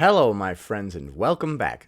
Hello, my friends, and welcome back.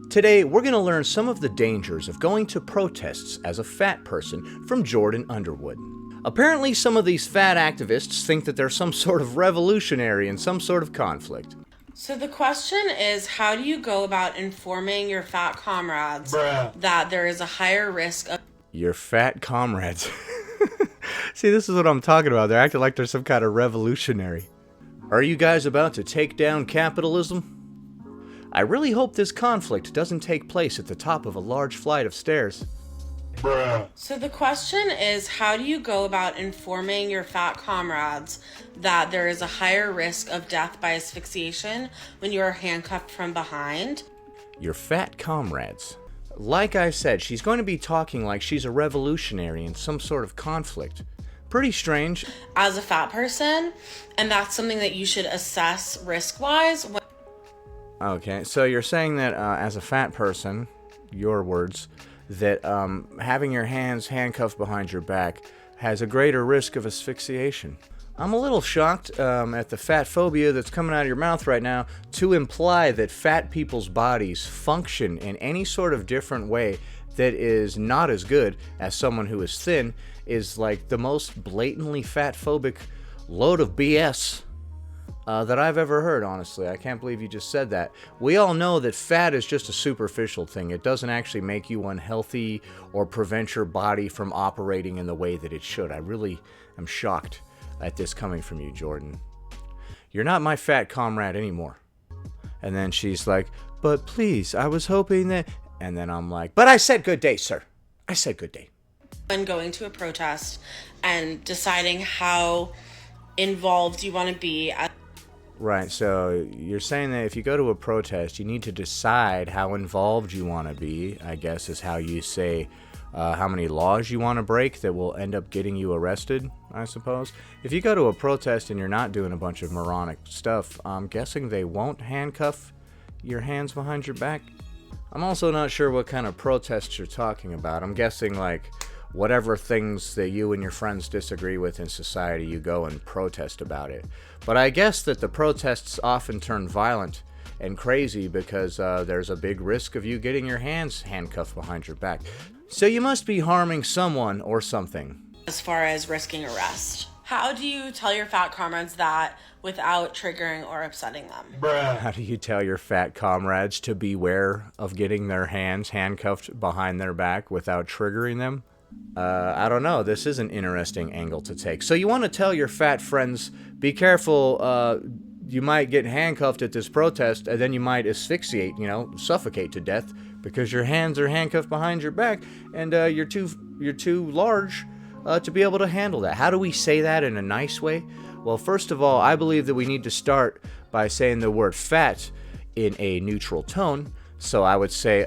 Today, we're going to learn some of the dangers of going to protests as a fat person from Jordan Underwood. Apparently, some of these fat activists think that they're some sort of revolutionary in some sort of conflict. So the question is, how do you go about informing your fat comrades that there is a higher risk of... Your fat comrades. See, this is what I'm talking about. They're acting like they're some kind of revolutionary. Are you guys about to take down capitalism? I really hope this conflict doesn't take place at the top of a large flight of stairs. So the question is, how do you go about informing your fat comrades that there is a higher risk of death by asphyxiation when you are handcuffed from behind? Your fat comrades. Like I said, she's going to be talking like she's a revolutionary in some sort of conflict. Pretty strange. As a fat person, and that's something that you should assess risk-wise. Okay, so you're saying that as a fat person, your words, that having your hands handcuffed behind your back has a greater risk of asphyxiation. I'm a little shocked at the fatphobia that's coming out of your mouth right now to imply that fat people's bodies function in any sort of different way that is not as good as someone who is thin is like the most blatantly fatphobic load of BS that I've ever heard, honestly. I can't believe you just said that. We all know that fat is just a superficial thing. It doesn't actually make you unhealthy or prevent your body from operating in the way that it should. I really am shocked at this coming from you, Jordan. You're not my fat comrade anymore. And then she's like, but please, I was hoping that... And then I'm like, but I said good day, sir. I said good day. When going to a protest and deciding how involved you want to be. Right, so you're saying that if you go to a protest, you need to decide how involved you want to be, I guess is how you say how many laws you want to break that will end up getting you arrested, I suppose. If you go to a protest and you're not doing a bunch of moronic stuff, I'm guessing they won't handcuff your hands behind your back. I'm also not sure what kind of protests you're talking about. I'm guessing like whatever things that you and your friends disagree with in society, you go and protest about it. But I guess that the protests often turn violent and crazy because there's a big risk of you getting your hands handcuffed behind your back. So you must be harming someone or something. As far as risking arrest. How do you tell your fat comrades that without triggering or upsetting them? How do you tell your fat comrades to beware of getting their hands handcuffed behind their back without triggering them? I don't know. This is an interesting angle to take. So you want to tell your fat friends, be careful, you might get handcuffed at this protest, and then you might asphyxiate, suffocate to death, because your hands are handcuffed behind your back, and you're too large to be able to handle that. How do we say that in a nice way? Well, first of all, I believe that we need to start by saying the word fat in a neutral tone. So I would say,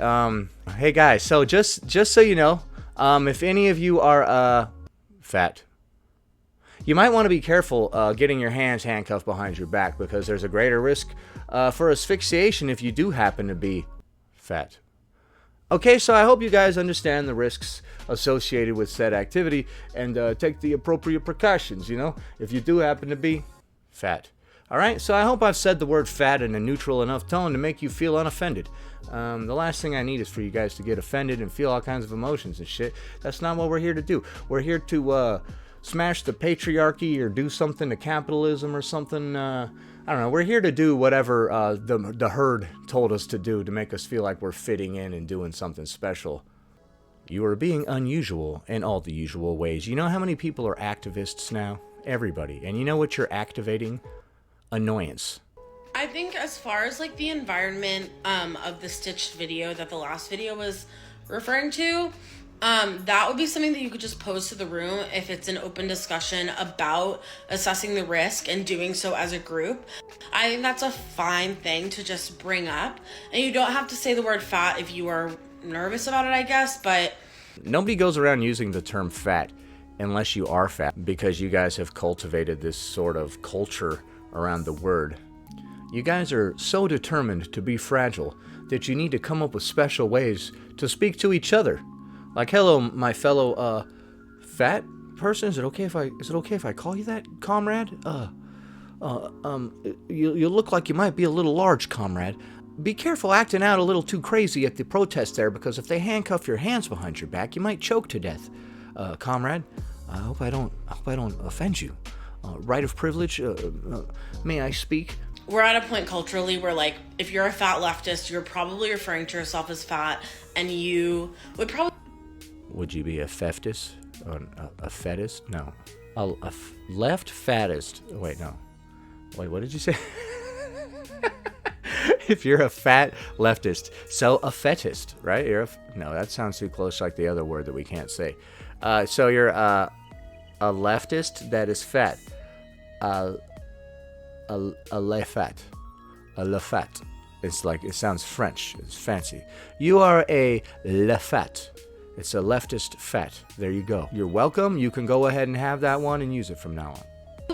hey guys, so just so you know, if any of you are fat, you might want to be careful getting your hands handcuffed behind your back because there's a greater risk for asphyxiation if you do happen to be fat. Okay, so I hope you guys understand the risks associated with said activity and take the appropriate precautions, if you do happen to be fat. Alright, so I hope I've said the word fat in a neutral enough tone to make you feel unoffended. The last thing I need is for you guys to get offended and feel all kinds of emotions and shit. That's not what we're here to do. We're here to smash the patriarchy or do something to capitalism or something. I don't know. We're here to do whatever the herd told us to do to make us feel like we're fitting in and doing something special. You are being unusual in all the usual ways. You know how many people are activists now? Everybody. And you know what you're activating? Annoyance. I think as far as like the environment of the stitched video that the last video was referring to, that would be something that you could just pose to the room if it's an open discussion about assessing the risk and doing so as a group. I think that's a fine thing to just bring up. And you don't have to say the word fat if you are nervous about it, I guess, but... Nobody goes around using the term fat unless you are fat because you guys have cultivated this sort of culture around the word. You guys are so determined to be fragile that you need to come up with special ways to speak to each other. Like, hello, my fellow, fat person, is it okay if I call you that, comrade? You look like you might be a little large, comrade. Be careful acting out a little too crazy at the protest there, because if they handcuff your hands behind your back, you might choke to death. Comrade, I hope I don't offend you. Right of privilege, may I speak? We're at a point culturally where, like, if you're a fat leftist, you're probably referring to yourself as fat, and you would probably... Would you be a feftist? A fetist? No. A left fattest. Wait, no. Wait, what did you say? If you're a fat leftist, so a fetist, right? No, that sounds too close, like the other word that we can't say. So you're a leftist that is fat. A le fat. A le fat. It's like, it sounds French. It's fancy. You are a le fat. It's a leftist fat. There you go. You're welcome. You can go ahead and have that one and use it from now on.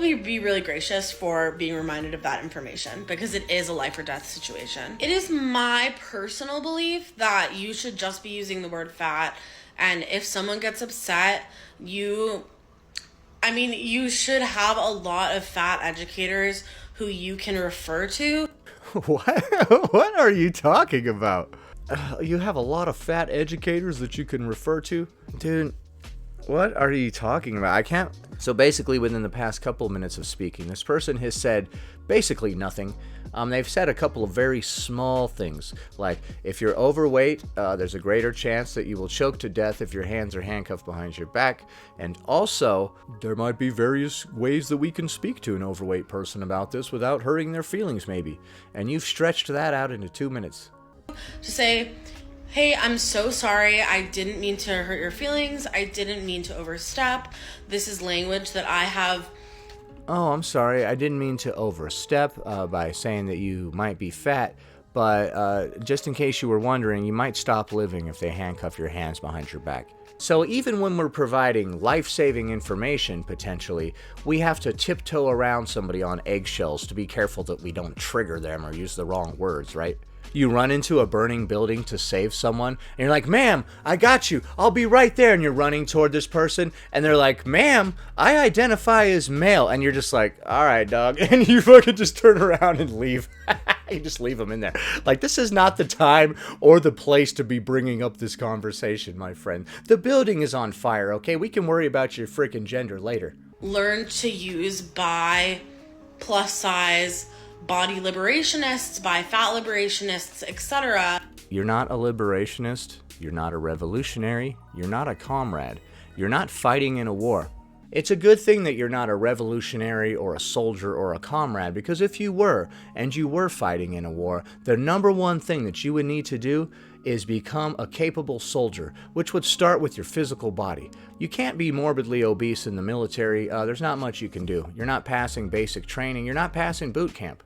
Be really gracious for being reminded of that information, because it is a life or death situation. It is my personal belief that you should just be using the word fat, and if someone gets upset, you should have a lot of fat educators who you can refer to. What are you talking about? You have a lot of fat educators that you can refer to? Dude, what are you talking about? I can't... So basically, within the past couple of minutes of speaking, this person has said basically nothing. They've said a couple of very small things, like if you're overweight, there's a greater chance that you will choke to death if your hands are handcuffed behind your back. And also, there might be various ways that we can speak to an overweight person about this without hurting their feelings, maybe. And you've stretched that out into 2 minutes. To say, hey, I'm so sorry. I didn't mean to hurt your feelings. I didn't mean to overstep. This is language that I have. Oh, I'm sorry. I didn't mean to overstep by saying that you might be fat, but just in case you were wondering, you might stop living if they handcuff your hands behind your back. So even when we're providing life-saving information, potentially, we have to tiptoe around somebody on eggshells to be careful that we don't trigger them or use the wrong words, right? You run into a burning building to save someone, and you're like, ma'am, I got you. I'll be right there. And you're running toward this person, and they're like, ma'am, I identify as male. And you're just like, all right, dog. And you fucking just turn around and leave. You just leave them in there. Like, this is not the time or the place to be bringing up this conversation, my friend. The building is on fire, okay? We can worry about your freaking gender later. Learn to use by plus size body liberationists, by fat liberationists, etc. You're not a liberationist, you're not a revolutionary, you're not a comrade, you're not fighting in a war. It's a good thing that you're not a revolutionary or a soldier or a comrade, because if you were, and you were fighting in a war, the number one thing that you would need to do is become a capable soldier, which would start with your physical body. You can't be morbidly obese in the military. There's not much you can do. You're not passing basic training. You're not passing boot camp.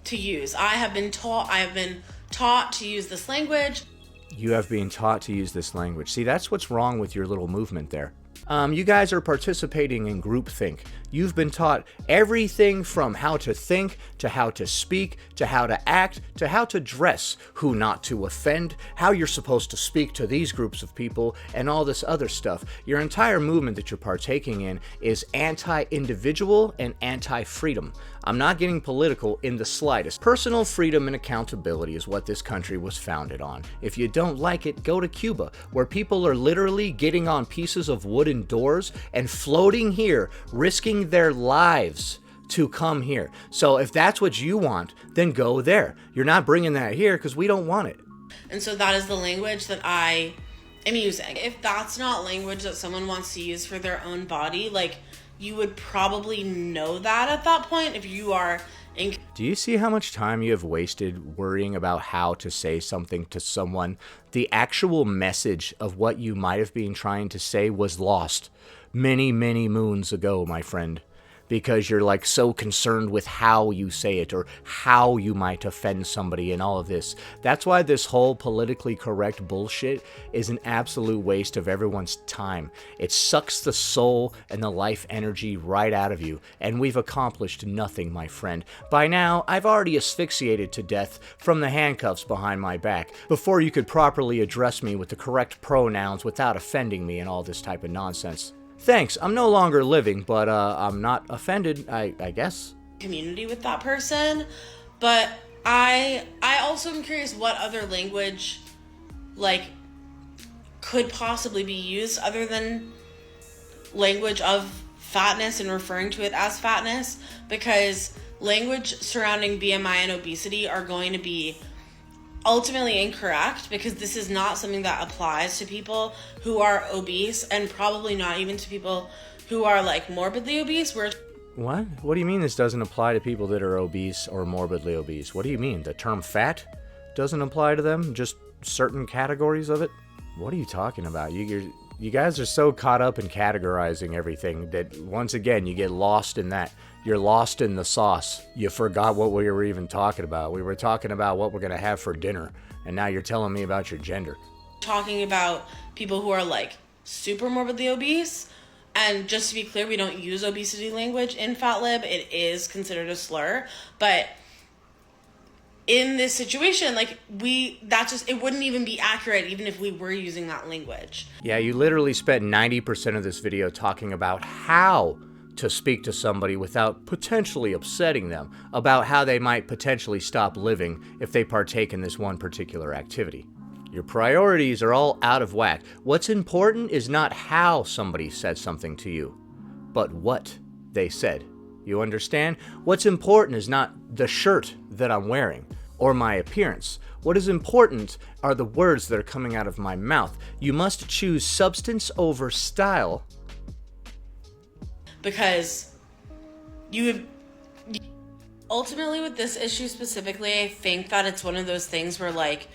To use. I have been taught to use this language. You have been taught to use this language. See, that's what's wrong with your little movement there. You guys are participating in groupthink. You've been taught everything from how to think, to how to speak, to how to act, to how to dress, who not to offend, how you're supposed to speak to these groups of people, and all this other stuff. Your entire movement that you're partaking in is anti-individual and anti-freedom. I'm not getting political in the slightest. Personal freedom and accountability is what this country was founded on. If you don't like it, go to Cuba, where people are literally getting on pieces of wooden doors and floating here, risking their lives to come here. So if that's what you want, then go there. You're not bringing that here because we don't want it. And so that is the language that I am using. If that's not language that someone wants to use for their own body, like, you would probably know that at that point if you are in... Do you see how much time you have wasted worrying about how to say something to someone? The actual message of what you might have been trying to say was lost many, many moons ago, my friend. Because you're like so concerned with how you say it or how you might offend somebody and all of this. That's why this whole politically correct bullshit is an absolute waste of everyone's time. It sucks the soul and the life energy right out of you, and we've accomplished nothing, my friend. By now, I've already asphyxiated to death from the handcuffs behind my back before you could properly address me with the correct pronouns without offending me and all this type of nonsense. Thanks, I'm no longer living, but I'm not offended, I guess. Community with that person. But I also am curious what other language like could possibly be used other than language of fatness and referring to it as fatness, because language surrounding BMI and obesity are going to be ultimately incorrect, because this is not something that applies to people who are obese, and probably not even to people who are like morbidly obese. What? What do you mean this doesn't apply to people that are obese or morbidly obese? What do you mean? The term fat doesn't apply to them? Just certain categories of it? What are you talking about? You guys are so caught up in categorizing everything that once again you get lost in that. You're lost in the sauce. You forgot what we were even talking about. We were talking about what we're going to have for dinner, and now you're telling me about your gender. Talking about people who are like super morbidly obese. And just to be clear, we don't use obesity language in FatLib. It is considered a slur. But in this situation, like it wouldn't even be accurate even if we were using that language. Yeah, you literally spent 90% of this video talking about how to speak to somebody without potentially upsetting them, about how they might potentially stop living if they partake in this one particular activity. Your priorities are all out of whack. What's important is not how somebody said something to you, but what they said. You understand? What's important is not the shirt that I'm wearing or my appearance. What is important are the words that are coming out of my mouth. You must choose substance over style. Because ultimately with this issue specifically, I think that it's one of those things where like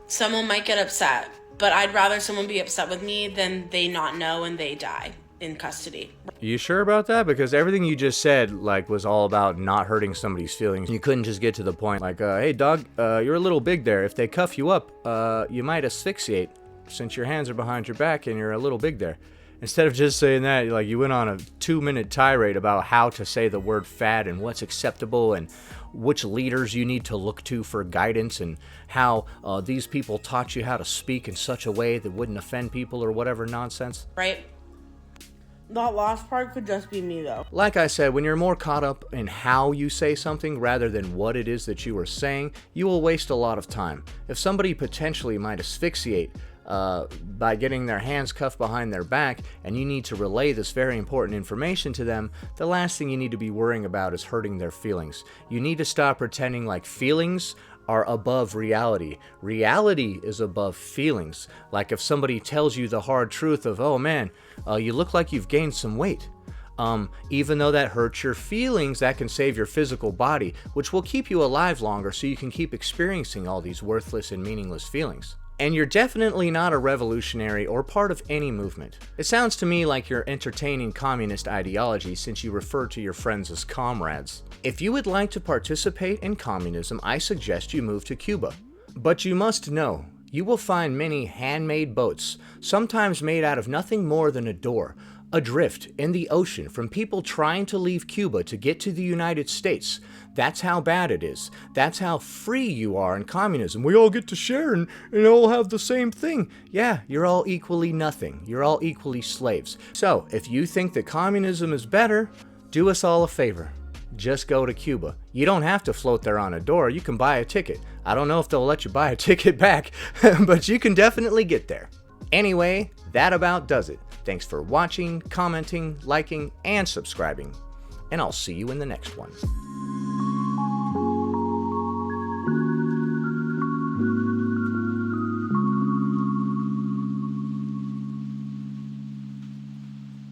someone might get upset, but I'd rather someone be upset with me than they not know and they die in custody. You sure about that? Because everything you just said like was all about not hurting somebody's feelings. You couldn't just get to the point like, hey dog, you're a little big there. If they cuff you up, you might asphyxiate since your hands are behind your back and you're a little big there. Instead of just saying that, like you went on a 2-minute tirade about how to say the word fat and what's acceptable and which leaders you need to look to for guidance and how these people taught you how to speak in such a way that wouldn't offend people or whatever nonsense. Right? That last part could just be me though. Like I said, when you're more caught up in how you say something rather than what it is that you are saying, you will waste a lot of time. If somebody potentially might asphyxiate by getting their hands cuffed behind their back, and you need to relay this very important information to them, the last thing you need to be worrying about is hurting their feelings. You need to stop pretending like feelings are above reality. Reality is above feelings. Like if somebody tells you the hard truth of, oh man, you look like you've gained some weight. Even though that hurts your feelings, that can save your physical body, which will keep you alive longer so you can keep experiencing all these worthless and meaningless feelings. And you're definitely not a revolutionary or part of any movement. It sounds to me like you're entertaining communist ideology since you refer to your friends as comrades. If you would like to participate in communism, I suggest you move to Cuba. But you must know, you will find many handmade boats, sometimes made out of nothing more than a door, adrift in the ocean from people trying to leave Cuba to get to the United States. That's how bad it is. That's how free you are in communism. We all get to share and all have the same thing. Yeah, you're all equally nothing. You're all equally slaves. So, if you think that communism is better, do us all a favor. Just go to Cuba. You don't have to float there on a door. You can buy a ticket. I don't know if they'll let you buy a ticket back, but you can definitely get there. Anyway, that about does it. Thanks for watching, commenting, liking, and subscribing. And I'll see you in the next one.